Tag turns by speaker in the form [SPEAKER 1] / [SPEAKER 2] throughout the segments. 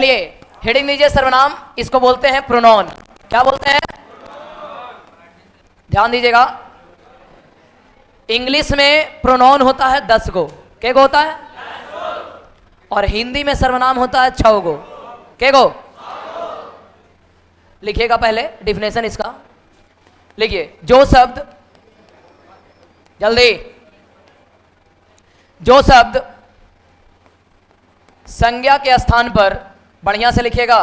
[SPEAKER 1] चलिए हेडिंग दीजिए सर्वनाम, इसको बोलते हैं प्रोनाउन। क्या बोलते हैं? ध्यान दीजिएगा, इंग्लिश में प्रोनाउन होता है 10 गो। क्या गो होता है? और हिंदी में सर्वनाम होता है 6 गो। क्या गो? लिखिएगा पहले डिफिनेशन इसका, लिखिए। जो शब्द, जल्दी, जो शब्द संज्ञा के स्थान पर, बढ़िया से लिखिएगा,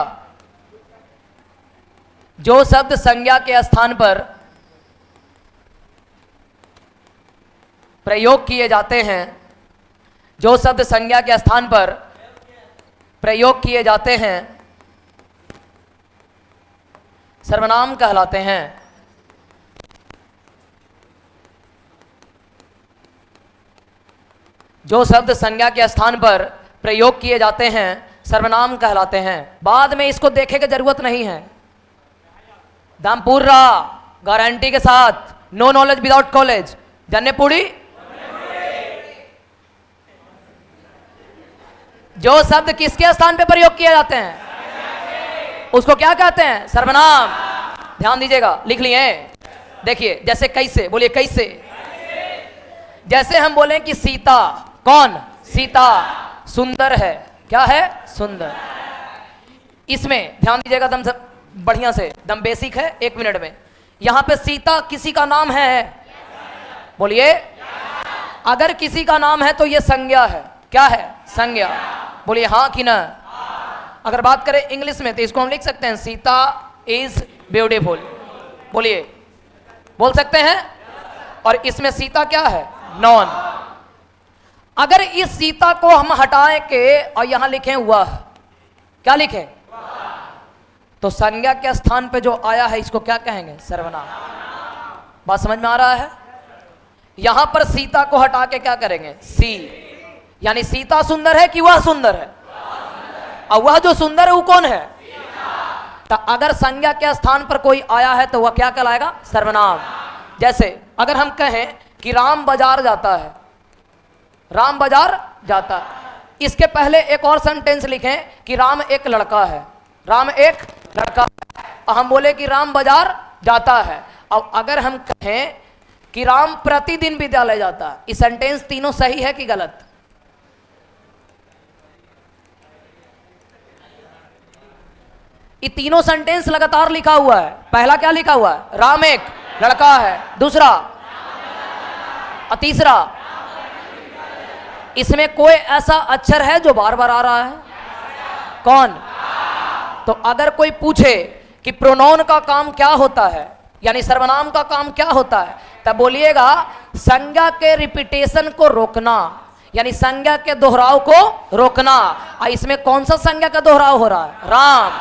[SPEAKER 1] जो शब्द संज्ञा के स्थान पर प्रयोग किए जाते हैं, जो शब्द संज्ञा के स्थान पर प्रयोग किए जाते हैं सर्वनाम कहलाते हैं। जो शब्द संज्ञा के स्थान पर प्रयोग किए जाते हैं सर्वनाम कहलाते हैं। बाद में इसको देखे की जरूरत नहीं है, दाम पूरा गारंटी के साथ, नो नॉलेज विदाउट कॉलेज। जानने पूरी, जो शब्द किसके स्थान पे प्रयोग किए जाते हैं उसको क्या कहते हैं? सर्वनाम। ध्यान दीजिएगा, लिख लिए? देखिए, जैसे कैसे, बोलिए कैसे। जैसे हम बोलें कि सीता, कौन? सीता सुंदर है। क्या है? सुंदर। इसमें ध्यान दीजिएगा, दम सब बढ़िया से, दम बेसिक है, 1 मिनट में। यहां पे सीता किसी का नाम है? बोलिए। अगर किसी का नाम है तो यह संज्ञा है। क्या है? संज्ञा। बोलिए हाँ कि ना। अगर बात करें इंग्लिश में तो इसको हम लिख सकते हैं सीता इज ब्यूटीफुल। बोलिए, बोल सकते हैं। और इसमें सीता क्या है? नॉन। अगर इस सीता को हम हटाएं के और यहां लिखें वह, क्या लिखें? तो संज्ञा के स्थान पे जो आया है इसको क्या कहेंगे? सर्वनाम। बात समझ में आ रहा है? यहां पर सीता को हटा के क्या करेंगे? सी, यानी सीता सुंदर है कि वह सुंदर है? और वह जो सुंदर है वो कौन है? तो अगर संज्ञा के स्थान पर कोई आया है तो वह क्या कहलाएगा? सर्वनाम। जैसे अगर हम कहें कि राम बाजार जाता है, राम बाजार जाता है, इसके पहले एक और सेंटेंस लिखें कि राम एक लड़का है। राम एक लड़का है, और हम बोले कि राम बाजार जाता है। अब अगर हम कहें कि राम प्रतिदिन विद्यालय जाता है, इस सेंटेंस तीनों सही है कि गलत? ये तीनों सेंटेंस लगातार लिखा हुआ है। पहला क्या लिखा हुआ है? राम एक लड़का है। दूसरा और तीसरा, इसमें कोई ऐसा अक्षर है जो बार बार आ रहा है? कौन? तो अगर कोई पूछे कि प्रोनाउन का काम क्या होता है, यानी सर्वनाम का काम क्या होता है, तब बोलिएगा संज्ञा के रिपीटेशन को रोकना, यानी संज्ञा के दोहराव को रोकना। और इसमें कौन सा संज्ञा का दोहराव हो रहा है? राम।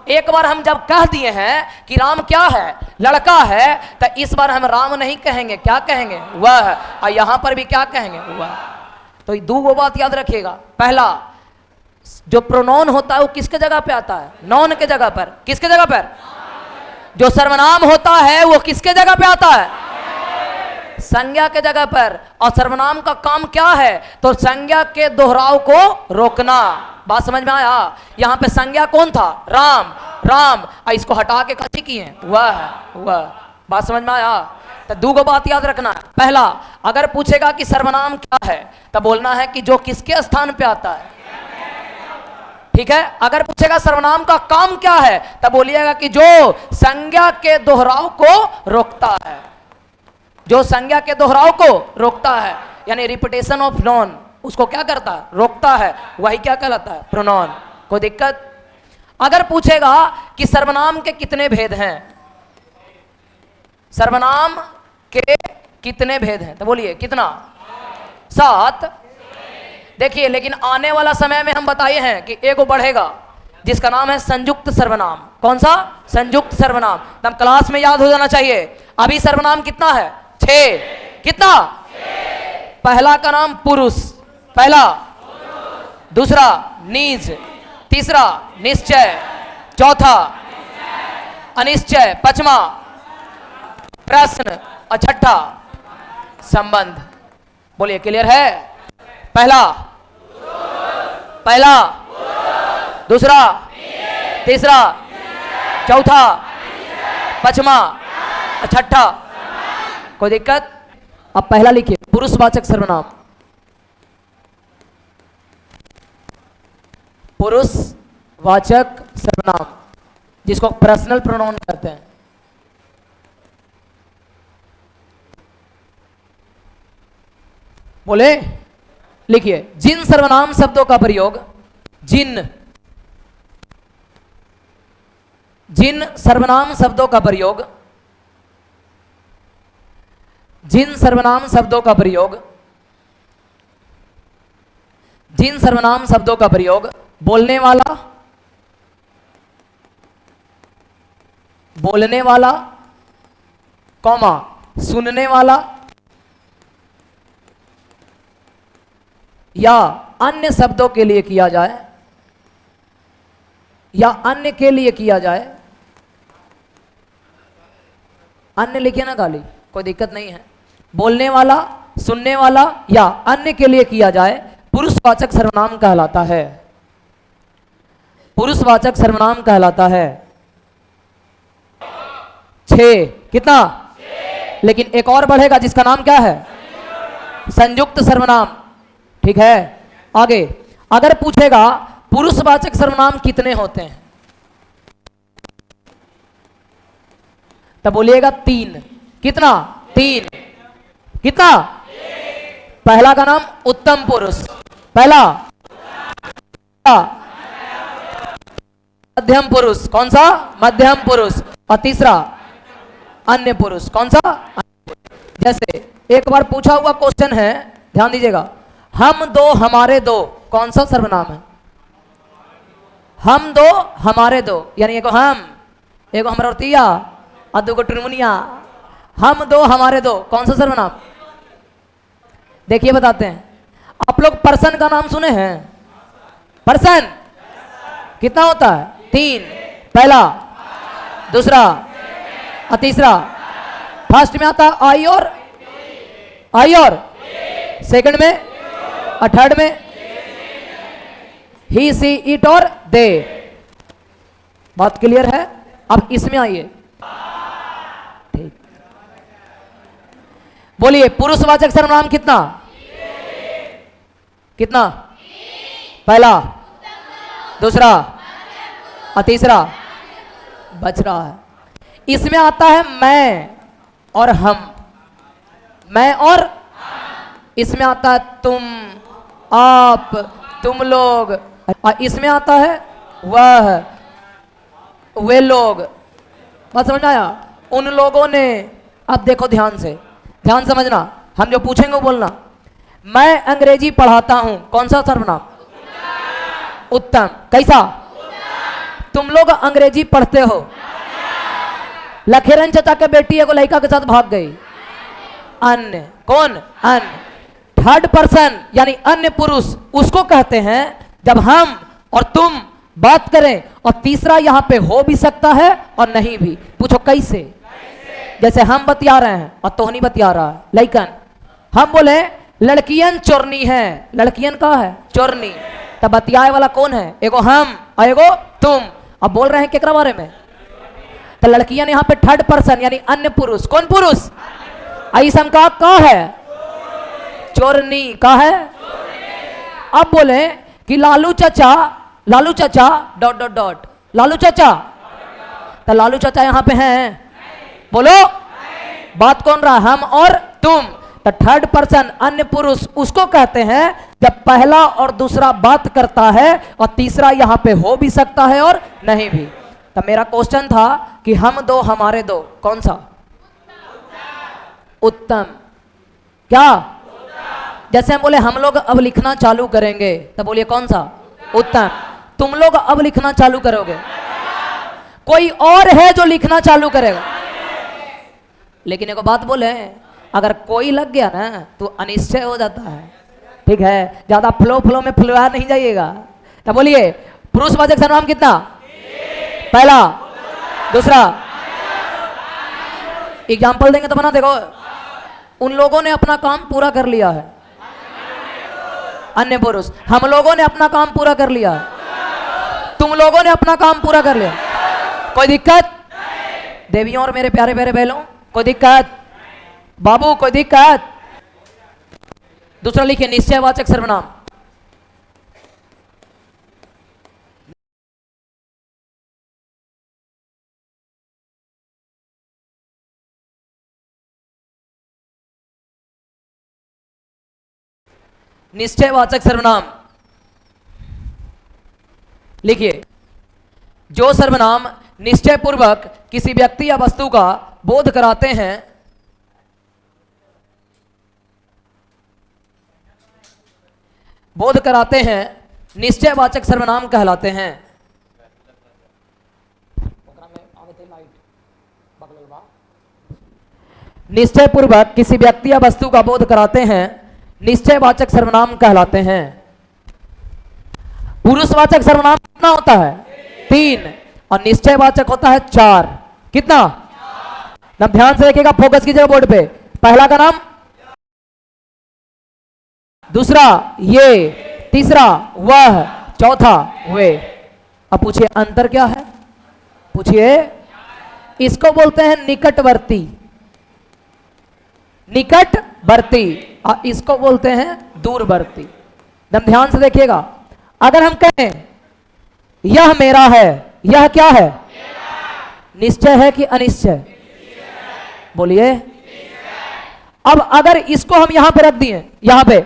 [SPEAKER 1] एक बार हम जब कह दिए हैं कि राम क्या है? लड़का है, तो इस बार हम राम नहीं कहेंगे, क्या कहेंगे? वह। और यहां पर भी क्या कहेंगे? वह। तो दो बात याद रखिएगा। पहला, जो प्रोनाउन होता है वो किसके जगह पे आता है? नॉन के जगह पर। किसके जगह पर? जो सर्वनाम होता है वो किसके जगह पे आता है? संज्ञा के जगह पर। और सर्वनाम का काम क्या है? तो संज्ञा के दोहराव को रोकना। बात समझ में आया? यहां पे संज्ञा कौन था? राम। राम, और इसको हटा के कथी किए? वह है, वह। बात समझ में आया? तो दो बात याद रखना है। पहला, अगर पूछेगा कि सर्वनाम क्या है, तब बोलना है कि जो किसके स्थान पे आता है। ठीक है? अगर पूछेगा सर्वनाम का काम क्या है, तब बोलिएगा कि जो संज्ञा के दोहराव को रोकता है। जो संज्ञा के दोहराव को रोकता है, यानी रिपीटेशन ऑफ नॉन, उसको क्या करता है? रोकता है। वही क्या कहलाता है? प्रोनाउन। कोई दिक्कत? अगर पूछेगा कि सर्वनाम के कितने भेद हैं, सर्वनाम के कितने भेद हैं, तो बोलिए कितना? 7। देखिए, लेकिन आने वाला समय में हम बताए हैं कि एगो बढ़ेगा जिसका नाम है संयुक्त सर्वनाम। कौन सा? संयुक्त सर्वनाम। तब क्लास में याद हो जाना चाहिए। अभी सर्वनाम कितना है? 6। कितना? 6। पहला का नाम पुरुष, पहला। दूसरा निज, तीसरा निश्चय, चौथा अनिश्चय, पांचवा प्रश्न, और छठा संबंध। बोलिए, क्लियर है? पहला, पहला, दूसरा, तीसरा, चौथा, पांचवा, छठा। कोई दिक्कत? अब पहला लिखिए, पुरुषवाचक सर्वनाम। पुरुषवाचक सर्वनाम जिसको पर्सनल प्रोनाउन कहते हैं। बोले, लिखिए, जिन सर्वनाम शब्दों का प्रयोग जिन सर्वनाम शब्दों का प्रयोग जिन सर्वनाम शब्दों का प्रयोग बोलने वाला, कॉमा, सुनने वाला या अन्य शब्दों के लिए किया जाए, या अन्य के लिए किया जाए। अन्य लिखिए ना खाली, कोई दिक्कत नहीं है। बोलने वाला, सुनने वाला या अन्य के लिए किया जाए, पुरुषवाचक सर्वनाम कहलाता है। पुरुषवाचक सर्वनाम कहलाता है। 6 कितना? 6। लेकिन एक और बढ़ेगा जिसका नाम क्या है? संयुक्त सर्वनाम। ठीक है, आगे अगर पूछेगा पुरुषवाचक सर्वनाम कितने होते हैं, तब बोलिएगा 3। कितना? 3। कितना? पहला का नाम उत्तम पुरुष, पहला मध्यम पुरुष, कौन सा? मध्यम पुरुष। और तीसरा अन्य पुरुष, कौन सा? जैसे एक बार पूछा हुआ क्वेश्चन है, ध्यान दीजिएगा, हम दो हमारे दो, कौन सा सर्वनाम है? हम दो हमारे दो, यानी एगो हम, एगो हमरतिया और दो टुनमुनिया। हम दो हमारे दो, कौन सा सर्वनाम? देखिए बताते हैं। आप लोग पर्सन का नाम सुने हैं? पर्सन कितना होता है? 3। पहला, दूसरा और तीसरा। फर्स्ट में आता आई और सेकंड में और थर्ड में ही, सी, इट और दे। बात क्लियर है? अब इसमें आइए। ठीक, बोलिए, पुरुषवाचक सर्वनाम कितना? कितना? पहला, दूसरा और तीसरा। बच रहा है। इसमें आता है मैं और हम, मैं और, इसमें आता है तुम, आप, तुम लोग, और इसमें आता है वह, वे लोग। बात समझ आया? उन लोगों ने। अब देखो ध्यान से समझना, हम जो पूछेंगे वो बोलना। मैं अंग्रेजी पढ़ाता हूं, कौन सा सर्वनाम? उत्तम। कैसा? तुम लोग अंग्रेजी पढ़ते हो। लखेरन चचा के बेटी एगो लड़का के साथ भाग गई, अन्य। कौन? अन्य। थर्ड पर्सन यानी अन्य पुरुष उसको कहते हैं जब हम और तुम बात करें, और तीसरा यहां पे हो भी सकता है और नहीं भी। पूछो कैसे? जैसे हम बतिया रहे हैं और तोहनी बतिया रहा है, लइकन। हम बोले लड़कियन चोरनी है, लड़कियन का है? चोरनी। तब बतियाए वाला कौन है? एगो हम और एगो तुम। अब बोल रहे हैं केकरा बारे में? तो लड़कियन यहाँ पे थर्ड पर्सन यानी अन्य पुरुष। कौन पुरुष? ऐसा का है? चोरनी का है। अब बोले कि लालू चाचा डॉट डॉट डॉट, लालू चाचा। तो लालू चाचा यहां पे हैं? बोलो, बात कौन रहा? हम और तुम। तो थर्ड पर्सन अन्य पुरुष उसको कहते हैं जब पहला और दूसरा बात करता है और तीसरा यहां पे हो भी सकता है और नहीं भी। तो मेरा क्वेश्चन था कि हम दो हमारे दो, कौन सा? उत्तम। क्या? जैसे हम बोले हम लोग अब लिखना चालू करेंगे, तब बोलिए कौन सा? उत्तम। तुम लोग अब लिखना चालू करोगे, कोई और है जो लिखना चालू करेगा। लेकिन एक बात बोले, अगर कोई लग गया ना तो अनिश्चय हो जाता है। ठीक है, ज्यादा फ्लो में फ्लुआ नहीं जाइएगा। तब बोलिए पुरुषवाचक सर्वनाम कितना? पहला, दूसरा। एग्जाम्पल देंगे तो बना। देखो, उन लोगों ने अपना काम पूरा कर लिया है, अन्य पुरुष। हम लोगों ने अपना काम पूरा कर लिया है, तुम लोगों ने अपना काम पूरा कर लिया, कोई दिक्कत? देवियों और मेरे प्यारे प्यारे बहनों, कोई दिक्कत? बाबू कोई दिक्कत? दूसरा लिखिए निश्चयवाचक सर्वनाम। निश्चयवाचक सर्वनाम लिखिए, जो सर्वनाम निश्चय पूर्वक किसी व्यक्ति या वस्तु का बोध कराते हैं, बोध कराते हैं, निश्चयवाचक सर्वनाम कहलाते हैं। निश्चय पूर्वक किसी व्यक्ति या वस्तु का बोध कराते हैं, निश्चयवाचक सर्वनाम कहलाते हैं। पुरुषवाचक सर्वनाम कितना होता है? 3, और निश्चयवाचक होता है 4। कितना? नाम ध्यान से देखिएगा, फोकस कीजिएगा बोर्ड पे। पहला का नाम, दूसरा ये, तीसरा वह, चौथा वे। अब पूछिए अंतर क्या है? पूछिए। इसको बोलते हैं निकटवर्ती, निकटवर्ती, और इसको बोलते हैं दूरवर्ती। एकदम ध्यान से देखिएगा। अगर हम कहें यह मेरा है, यह क्या है? निश्चय है कि अनिश्चय? बोलिए। अब अगर इसको हम यहां पे रख दिए, यहां पे,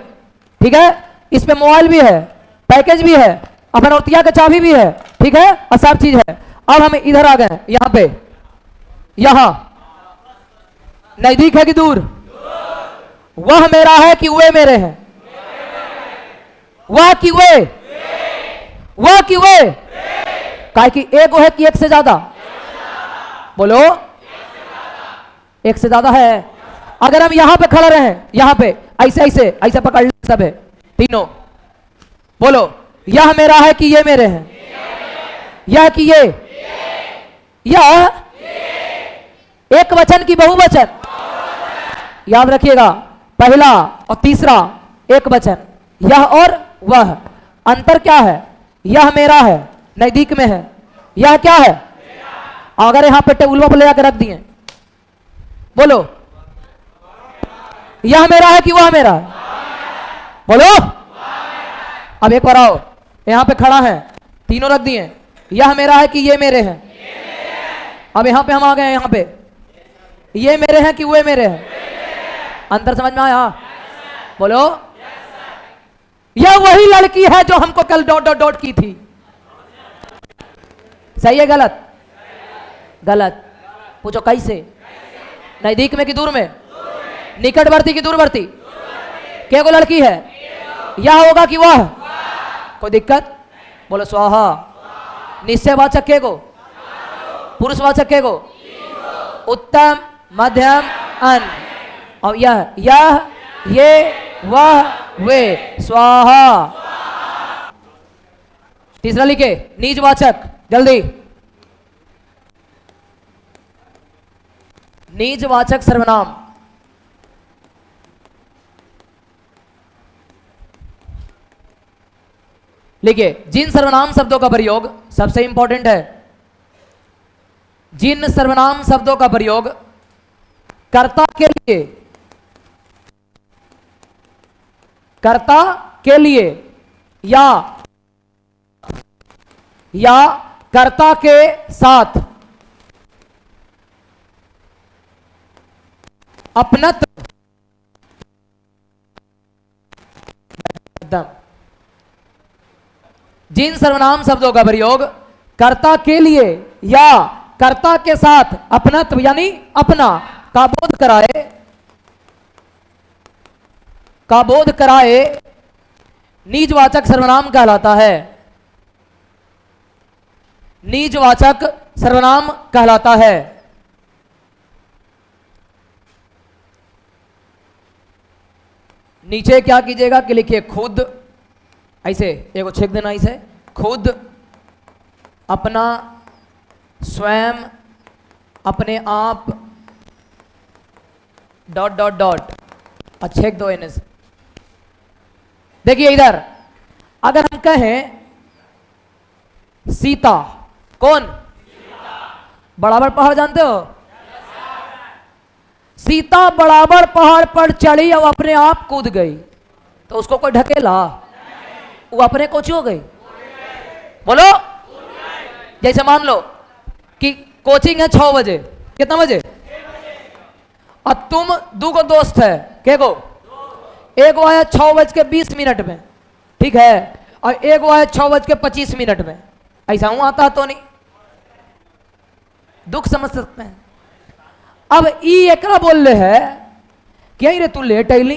[SPEAKER 1] ठीक है, इस पे मोबाइल भी है, पैकेज भी है, अपनौतिया का चाबी भी है, ठीक है, और सब चीज है। अब हम इधर आ गए, यहां पे, यहां नजदीक है कि दूर? वह मेरा है कि वे मेरे हैं? वह कि वे? वह कि वे? काहे कि एक है कि एक से ज्यादा? बोलो। एक से ज्यादा है। अगर हम यहां पे खड़े रहे, यहां पे ऐसे ऐसे ऐसे पकड़ ले, सब है तीनों, बोलो यह मेरा है कि ये मेरे हैं? यह कि ये? यह एक वचन की बहुवचन? याद रखिएगा, पहला और तीसरा एक वचन, यह और वह। अंतर क्या है? यह मेरा है, नजदीक में है, यह क्या है? अगर यहां पे टेबुल पर ले जाकर रख दिए, बोलो यह मेरा है कि वह मेरा है? बोलो। अब एक बार आओ, यहां पे खड़ा है, तीनों रख दिए, यह मेरा है कि ये मेरे हैं? अब यहां पे हम आ गए, यहां पे ये मेरे हैं कि वे मेरे हैं? अंतर समझ में आया? बोलो। यह वही लड़की है जो हमको कल डॉट डॉट डॉट की थी। सही है गलत? गलत। पूछो कैसे? नजदीक में कि दूर में? निकटवर्ती कि दूरवर्ती? क्या को लड़की है? यह होगा कि वह? कोई दिक्कत? बोलो स्वाहा। निश्चयवाचक के को? पुरुषवाचक के को? उत्तम, मध्यम, अन। और यह, ये, वह, वे, स्वाहा। तीसरा लिखे निजवाचक, जल्दी। निजवाचक सर्वनाम लिखिए, जिन सर्वनाम शब्दों का प्रयोग, सबसे इंपॉर्टेंट है, जिन सर्वनाम शब्दों का प्रयोग कर्ता के लिए, कर्ता के लिए या कर्ता के साथ अपनत्व, जिन सर्वनाम शब्दों का प्रयोग कर्ता के लिए या कर्ता के साथ अपनत्व यानी अपना का बोध कराए, निजवाचक सर्वनाम कहलाता है। निजवाचक सर्वनाम कहलाता है। नीचे क्या कीजिएगा कि लिखिए खुद, ऐसे एगो छेक देना, ऐसे खुद, अपना, स्वयं, अपने आप, डॉट डॉट डॉट, और छेक दो एन से। देखिए इधर अगर हम कहें सीता। कौन? बराबर पहाड़ जानते हो? सीता बराबर पहाड़ पर चढ़ी और अपने आप कूद गई, तो उसको कोई ढकेला? वो अपने कोची हो गई? बोलो। जैसे मान लो कि कोचिंग है 6 बजे, कितना बजे? और तुम दो को दोस्त है, के को? एक वो है 6:20 में, ठीक है, और एक वो है 6:25 में। ऐसा हूं आता तो नहीं, दुख समझ सकते हैं। अब ई एकरा बोल रहे है क्या रे तू लेट आईली,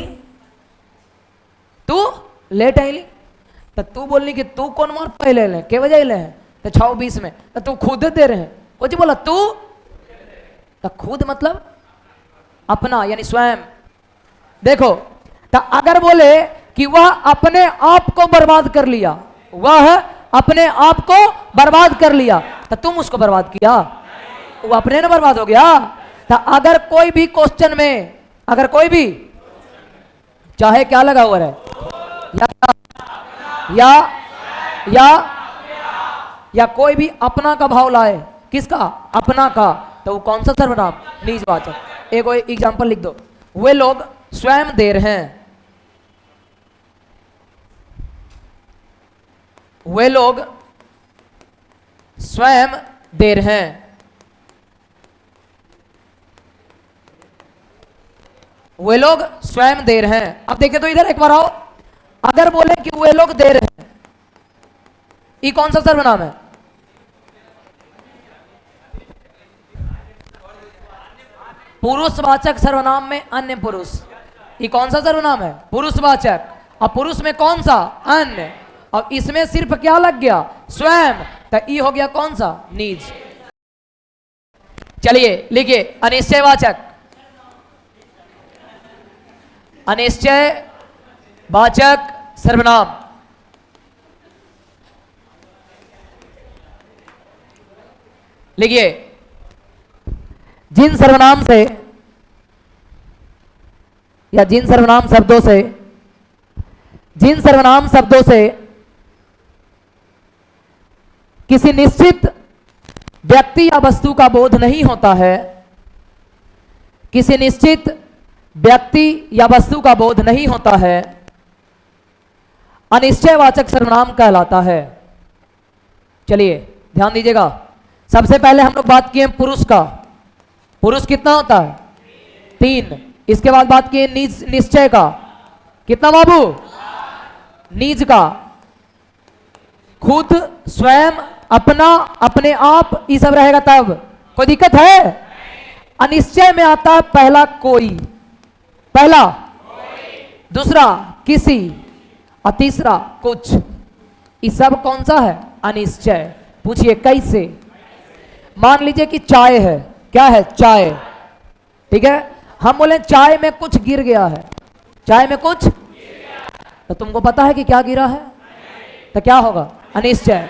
[SPEAKER 1] तू लेट आईली, तो तू बोलनी कि तू कौन मार पहले ले के बजे ले तो 6:20 में, तो तू खुद दे रहे हैं कुछ बोला तू, तो खुद मतलब अपना यानी स्वयं। देखो तो अगर बोले कि वह अपने आप को बर्बाद कर लिया, वह अपने आप को बर्बाद कर लिया, तो तुम उसको बर्बाद किया, वो अपने ने बर्बाद हो गया। तो अगर कोई भी क्वेश्चन में, अगर कोई भी चाहे क्या लगा हुआ है, या या या कोई भी अपना का भाव लाए, किसका? अपना का, तो वो कौन सा सर्वनाम? निजवाचक। एक एग्जांपल लिख दो, वे लोग स्वयं देर हैं, वे लोग स्वयं देर हैं। वे लोग स्वयं देर हैं। अब देखिए तो इधर एक बार आओ, अगर बोले कि वे लोग देर हैं, ये कौन सा सर्वनाम है? पुरुषवाचक सर्वनाम में अन्य पुरुष, ये कौन सा सर्वनाम है? पुरुषवाचक। और पुरुष में कौन सा? अन्य। और इसमें सिर्फ क्या लग गया? स्वयं, तो ई हो गया कौन सा? निज। चलिए लिखिए अनिश्चयवाचक, अनिश्चय वाचक सर्वनाम। लिखिए जिन सर्वनाम से या जिन सर्वनाम शब्दों से, जिन सर्वनाम शब्दों से किसी निश्चित व्यक्ति या वस्तु का बोध नहीं होता है, किसी निश्चित व्यक्ति या वस्तु का बोध नहीं होता है, अनिश्चयवाचक सर्वनाम कहलाता है। चलिए ध्यान दीजिएगा, सबसे पहले हम लोग बात किए पुरुष का। पुरुष कितना होता है? 3। इसके बाद बात किए निश्चय का, कितना बाबू? निज का, खुद, स्वयं, अपना, अपने आप, ये सब रहेगा तब कोई दिक्कत है? अनिश्चय में आता है पहला कोई, पहला दूसरा किसी, और तीसरा कुछ। ये सब कौन सा है? अनिश्चय। पूछिए कैसे? मान लीजिए कि चाय है, क्या है? चाय, ठीक है, हम बोले चाय में कुछ गिर गया है, चाय में कुछ, तो तुमको पता है कि क्या गिरा है, तो क्या होगा? अनिश्चय।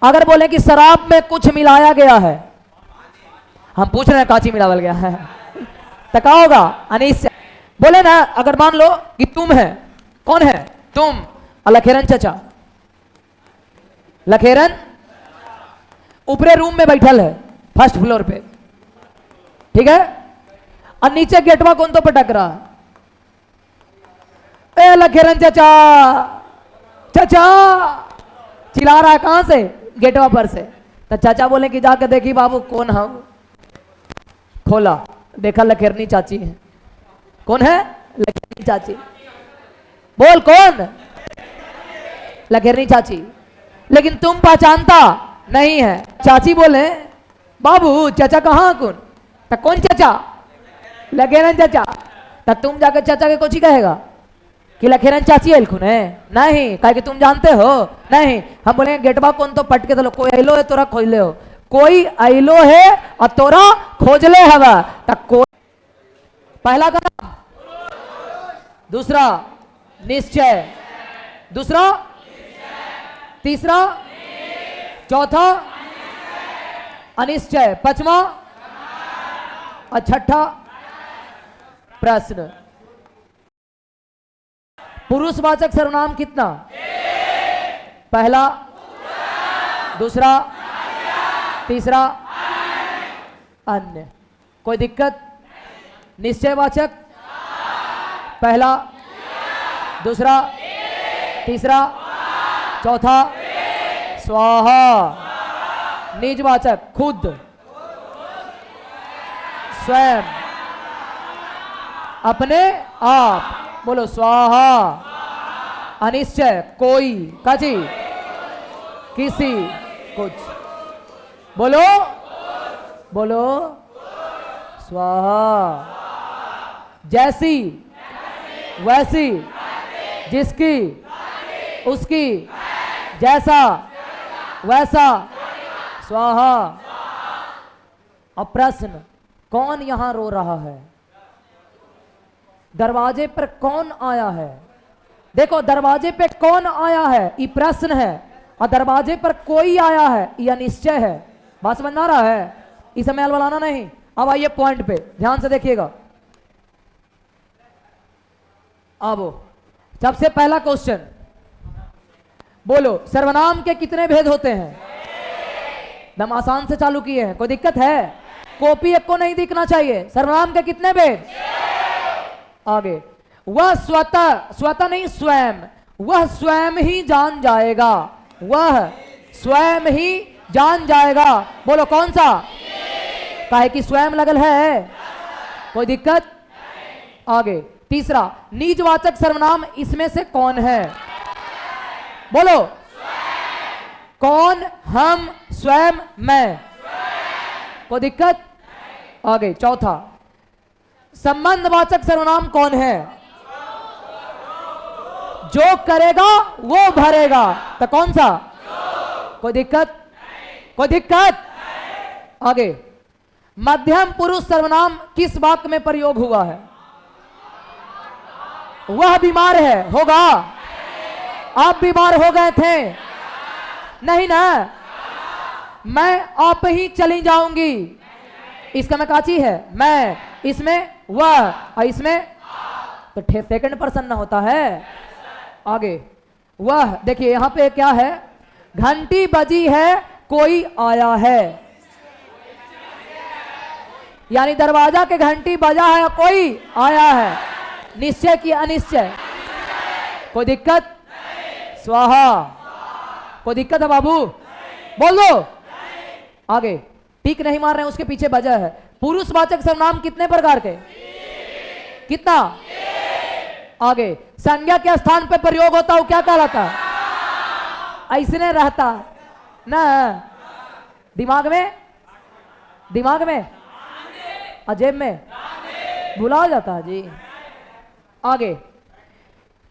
[SPEAKER 1] अगर बोले कि शराब में कुछ मिलाया गया है, हम पूछ रहे हैं काची मिलावल गया है, तो क्या होगा? अनिश्चय। बोले ना अगर मान लो कि तुम है, कौन है? तुम और लखेरन चचा, लखेरन ऊपरे रूम में बैठल है फर्स्ट फ्लोर पे, ठीक है, और नीचे गेटवा कौन तो पटक रहा है, ए लखेरन चचा, चचा चिल्ला रहा है, कहां से? गेटवा पर से। तो चाचा बोले कि जाकर देखी बाबू कौन है। खोला, देखा लखेरनी चाची है। कौन है? लखेरनी चाची। बोल कौन? लखेरनी चाची। लेकिन तुम पहचानता नहीं है। चाची बोले बाबू चाचा कहाँ कौन? तो कौन चाचा? लखेरन चाचा। तो तुम जाकर चाचा के कोची कहेगा कि लखेरन चाची अलखुन है? नहीं, कहे कि तुम जानते हो? नहीं। हम बोले गेटवा कौन तो पटके दलो, कोई अलो है तोरा खोज ले हो, कोई अलो है और तोरा खोज ले हवा। तो कोई पहला का नाम, दूसरा निश्चय, दूसरा तीसरा, चौथा अनिश्चय, पांचवा और छठा प्रश्न। पुरुषवाचक सर्वनाम कितना? पहला, दूसरा, तीसरा अन्य। कोई दिक्कत? निश्चयवाचक पहला, दूसरा, तीसरा, चौथा स्वाहा। निजवाचक खुद, स्वयं, अपने आप। बोलो स्वाहा। अनिश्चय कोई, काची, किसी, कुछ। बोलो बोलो स्वाहा। जैसी, वैसी, जिसकी, उसकी, जैसा, वैसा, स्वाहा। अब प्रश्न, कौन यहां रो रहा है? दरवाजे पर कौन आया है? देखो, दरवाजे पे कौन आया है ये प्रश्न है, और दरवाजे पर कोई आया है यह निश्चय है। बात समझ में आ रहा है? इसे मैल बनाना नहीं। अब आइए पॉइंट पे, ध्यान से देखिएगा। अब सबसे पहला क्वेश्चन, बोलो सर्वनाम के कितने भेद होते हैं? एकदम आसान से चालू किए हैं, कोई दिक्कत है? कॉपी एक को नहीं दिखना चाहिए। सर्वनाम के कितने भेद? आगे, वह स्वतः, स्वतः नहीं स्वयं, वह स्वयं ही जान जाएगा। वह स्वयं ही जान जाएगा। बोलो कौन सा? काहे कि स्वयं लगल है, कोई दिक्कत? आगे, तीसरा, निजवाचक सर्वनाम इसमें से कौन है? बोलो कौन? हम, स्वयं, मैं, कोई दिक्कत? आगे, चौथा, संबंधवाचक सर्वनाम कौन है? जो करेगा वो भरेगा, तो कौन सा? कोई दिक्कत? कोई दिक्कत? आगे, मध्यम पुरुष सर्वनाम किस वाक्य में प्रयोग हुआ है? वह बीमार है, होगा? आप बीमार हो गए थे? नहीं ना? मैं आप ही चली जाऊंगी, इसका मैं काची है मैं, इसमें वह, और इसमें तो सेकंड पर्सन ना होता है। आगे, वह, देखिए यहां पे क्या है? घंटी बजी है, कोई आया है, यानी दरवाजा के घंटी बजा है, कोई आया है। निश्चय की अनिश्चय? कोई दिक्कत? स्वाहा। कोई दिक्कत है बाबू? बोल दो। आगे, टिक नहीं मार रहे हैं, उसके पीछे वजह है। पुरुषवाचक सर्वनाम कितने प्रकार के? कितना? आगे, संज्ञा के स्थान पर प्रयोग होता हो क्या कहलाता है? ऐसने रहता ना दिमाग में, दिमाग में, अजेब में भुला जाता है जी। आगे,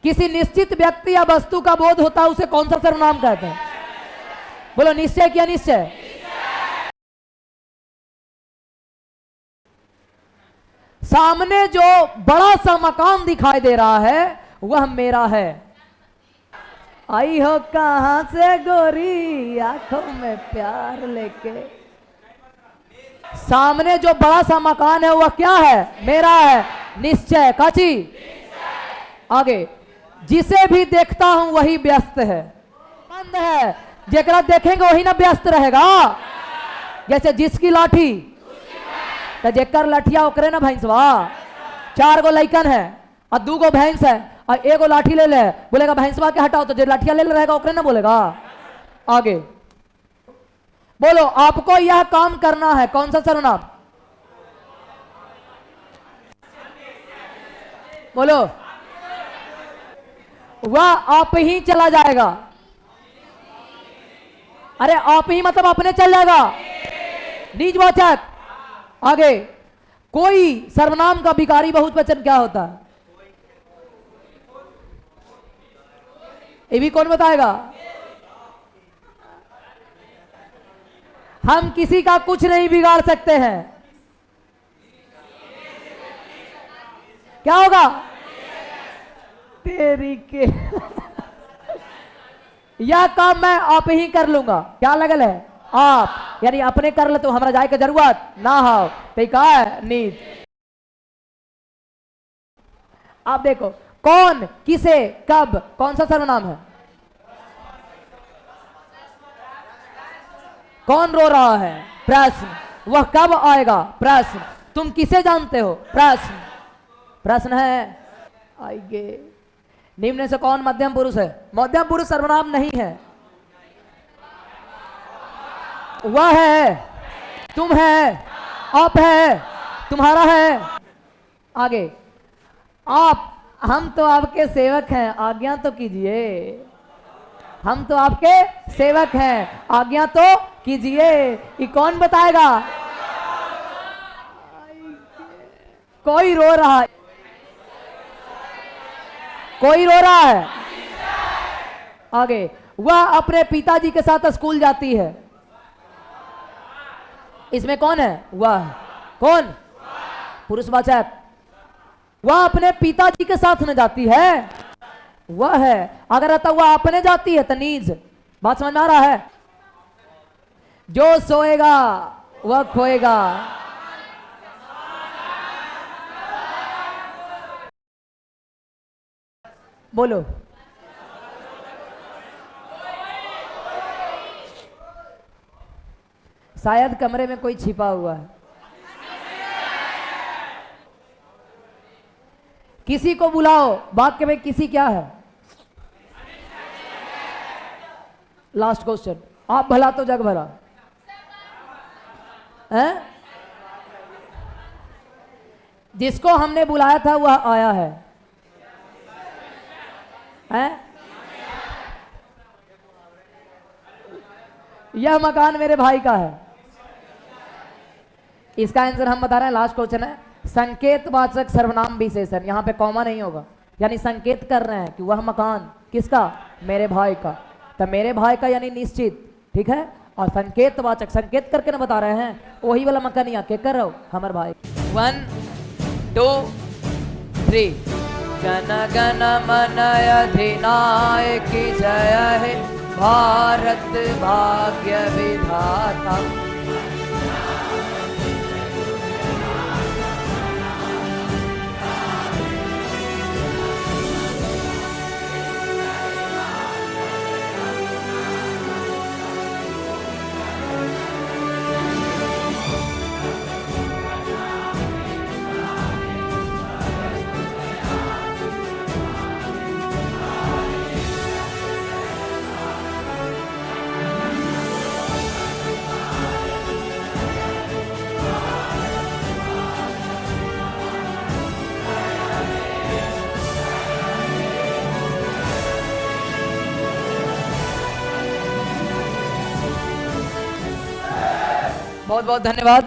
[SPEAKER 1] किसी निश्चित व्यक्ति या वस्तु का बोध होता है, उसे कौन सा सर्वनाम कहते हैं? बोलो निश्चय क्या? निश्चय। सामने जो बड़ा सा मकान दिखाई दे रहा है वह मेरा है। आई हो कहां से गोरी, आंखों में प्यार लेके। सामने जो बड़ा सा मकान है वह क्या है? मेरा है। निश्चय, काची? आगे, जिसे भी देखता हूं वही व्यस्त है। बंद है, जेकरा देखेंगे वही ना व्यस्त रहेगा। जैसे जिसकी लाठी, तो जेकर लठिया ओकरे ना भैंसवा। 4 गो लैकन है और 2 गो भैंस है, और 1 गो लाठी ले ले, बोलेगा भैंसवा के हटाओ, तो जो लाठिया ले रहेगा ओकरे ना बोलेगा। आगे, बोलो आपको यह काम करना है, कौन सा सर्वनाम? बोलो, वह आप ही चला जाएगा। अरे आप ही मतलब अपने चल जाएगा, निजवाचक। आगे, कोई सर्वनाम का विकारी बहुवचन क्या होता है? ये भी कौन बताएगा? हम किसी का कुछ नहीं बिगाड़ सकते हैं, क्या होगा? तेरी के यह काम मैं आप ही कर लूंगा। क्या लगल है? आप, यानी अपने कर ले तो हमारा जाए के जरूरत ना हो। ठीक है, नीज। आप देखो, कौन, किसे, कब, कौन सा सर्वनाम है? कौन रो रहा है? प्रश्न। वह कब आएगा? प्रश्न। तुम किसे जानते हो? प्रश्न। प्रश्न है। आइए, निम्न से कौन मध्यम पुरुष है? मध्यम पुरुष सर्वनाम नहीं है। वह है, तुम है, आप है, तुम्हारा है। आगे, आप, हम तो आपके सेवक हैं, आज्ञा तो कीजिए। हम तो आपके सेवक हैं, आज्ञा तो कीजिए। ये कौन बताएगा? कोई रो रहा है, कोई रो रहा है। आगे, वह अपने पिताजी के साथ स्कूल जाती है। इसमें कौन है? वह। कौन? पुरुषवाचक। वह अपने पिताजी के साथ न जाती है, वह है। अगर रहता वह अपने जाती है तो नीज। बात समझ में आ रहा है? जो सोएगा वह खोएगा। बोलो। शायद कमरे में कोई छिपा हुआ है। किसी को बुलाओ। वाक्य में किसी क्या है? Last question. आप भला तो जग भला है? जिसको हमने बुलाया था वह आया है, हैं? यह मकान मेरे भाई का है। इसका आंसर हम बता रहे हैं। लास्ट क्वेश्चन है, संकेतवाचक सर्वनाम विशेषण। यहां पे कॉमा नहीं होगा, यानी संकेत कर रहे हैं कि वह मकान किसका? मेरे भाई का। तो मेरे भाई का यानी निश्चित, ठीक है। और संकेतवाचक, संकेत करके ना बता रहे हैं, वही वाला मकान यहाँ के कर रहे हो, हमारे भाई। 1 2 3। जन गण मन अधिनायक जय हे भारत भाग्य विधाता। बहुत बहुत धन्यवाद।